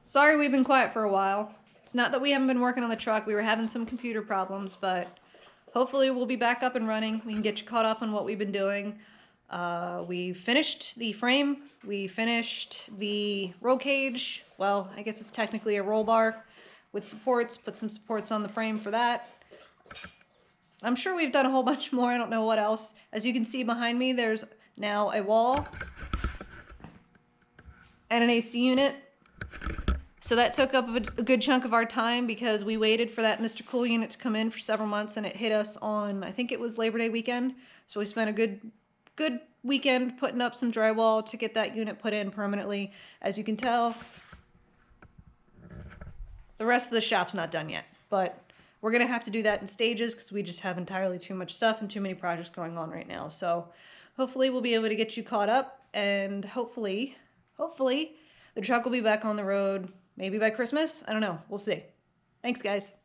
Sorry we've been quiet for a while. It's not that we haven't been working on the truck. We were having some computer problems, but hopefully we'll be back up and running. We can get you caught up on what we've been doing. We finished the frame. We finished the roll cage. Well, I guess it's technically a roll bar with supports. Put some supports on the frame for that. I'm sure we've done a whole bunch more. I don't know what else. As you can see behind me, there's now a wall and an AC unit. So that took up a good chunk of our time because we waited for that Mr. Cool unit to come in for several months, and it hit us on, I think it was Labor Day weekend. So we spent a good weekend putting up some drywall to get that unit put in permanently. As you can tell, the rest of the shop's not done yet, but we're gonna have to do that in stages because we just have entirely too much stuff and too many projects going on right now. So hopefully we'll be able to get you caught up, and hopefully the truck will be back on the road maybe by Christmas. I don't know. We'll see. Thanks, guys.